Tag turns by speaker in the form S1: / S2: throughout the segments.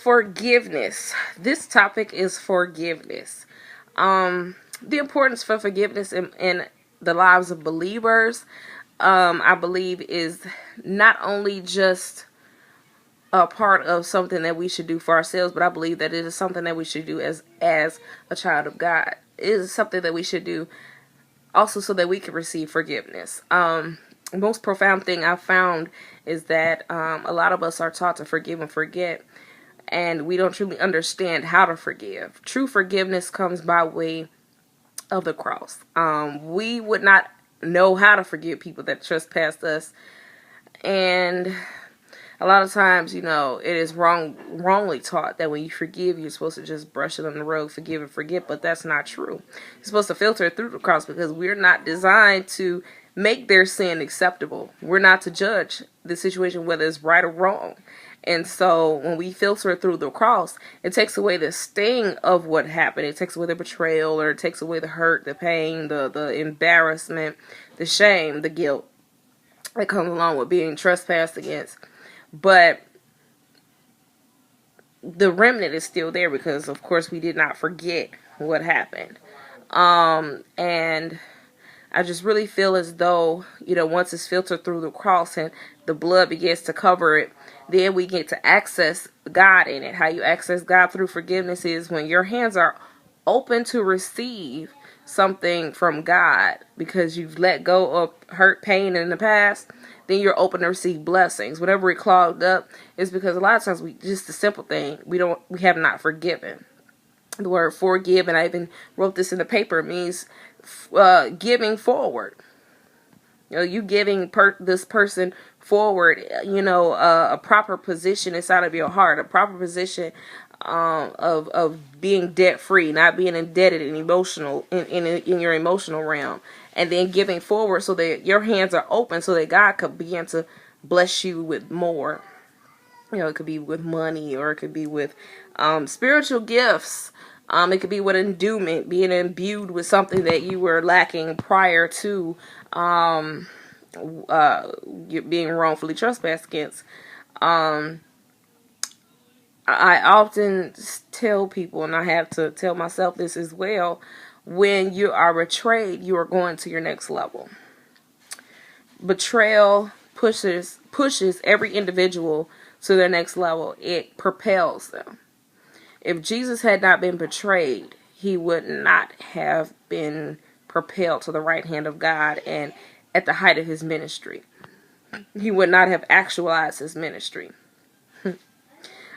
S1: Forgiveness. This topic is forgiveness. The importance for forgiveness in the lives of believers, I believe, is not only just a part of something that we should do for ourselves, but I believe that it is something that we should do as a child of God. It is something that we should do also so that we can receive forgiveness. The most profound thing I've found is that a lot of us are taught to forgive and forget, and we don't truly understand how to forgive. True forgiveness comes by way of the cross. We would not know how to forgive people that trespassed us, and a lot of times, it is wrongly taught that when you forgive, you're supposed to just brush it on the road, forgive and forget, but that's not true. You're supposed to filter it through the cross, because we're not designed to make their sin acceptable. We're not to judge the situation, whether it's right or wrong. And so when we filter it through the cross, it takes away the sting of what happened. It takes away the betrayal, or it takes away the hurt, the pain, the embarrassment, the shame, the guilt that comes along with being trespassed against. But the remnant is still there, because of course we did not forget what happened. And I just really feel as though, once it's filtered through the cross and the blood begins to cover it, then we get to access God in it. How you access God through forgiveness is when your hands are open to receive something from God, because you've let go of hurt, pain in the past. Then you're open to receive blessings. Whenever it clogged up, is because a lot of times just a simple thing, we have not forgiven. The word forgive, and I even wrote this in the paper, means giving forward. You giving this person forward, a proper position inside of your heart, a proper position of being debt free, not being indebted and emotional in your emotional realm, and then giving forward so that your hands are open so that God could begin to bless you with more. It could be with money, or it could be with spiritual gifts. It could be with endowment, being imbued with something that you were lacking prior to being wrongfully trespassed against. I often tell people, and I have to tell myself this as well, when you are betrayed, you are going to your next level. Betrayal pushes every individual to their next level. It propels them. If Jesus had not been betrayed, he would not have been propelled to the right hand of God and at the height of his ministry. He would not have actualized his ministry.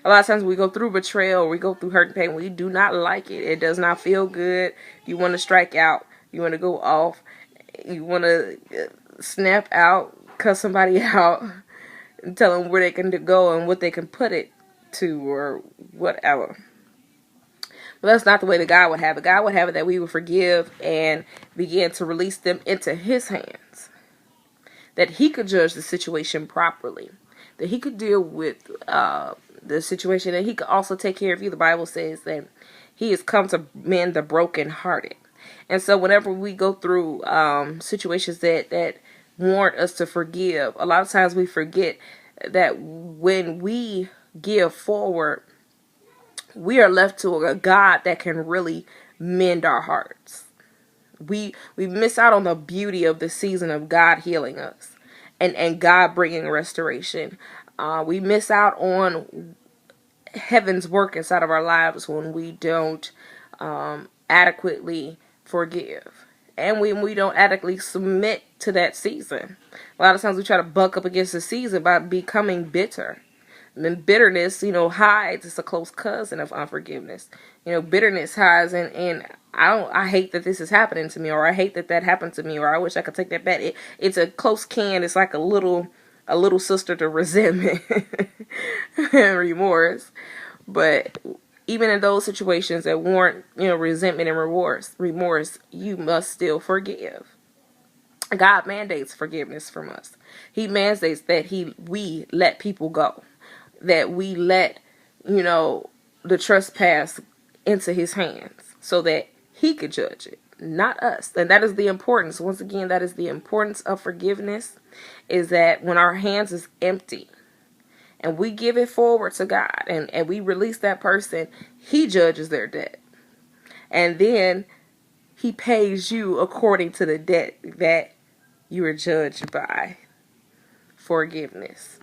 S1: A lot of times we go through betrayal, we go through hurt and pain. We do not like it. It does not feel good. You want to strike out. You want to go off. You want to snap out, cuss somebody out, and tell them where they can go and what they can put it to, or whatever. But that's not the way that God would have it. God would have it that we would forgive and begin to release them into his hands. That he could judge the situation properly. That he could deal with the situation, and he could also take care of you. The Bible says that he has come to mend the brokenhearted. And so whenever we go through situations that warrant us to forgive, a lot of times we forget that when we give forward, we are left to a God that can really mend our hearts. We miss out on the beauty of the season of God healing us and God bringing restoration. We miss out on heaven's work inside of our lives when we don't adequately forgive, and when we don't adequately submit to that season. A lot of times we try to buck up against the season by becoming bitter. And bitterness, hides. It's a close cousin of unforgiveness. Bitterness hides, and I hate that this is happening to me, or I hate that happened to me, or I wish I could take that back. It's a close kin. It's like a little sister to resentment and remorse. But even in those situations that warrant, resentment and remorse, you must still forgive. God mandates forgiveness from us. He mandates that we let people go. That we let, the trespass into his hands so that he could judge it, not us. And that is the importance. Once again, that is the importance of forgiveness, is that when our hands is empty and we give it forward to God, and we release that person, he judges their debt. And then he pays you according to the debt that you were judged by. Forgiveness.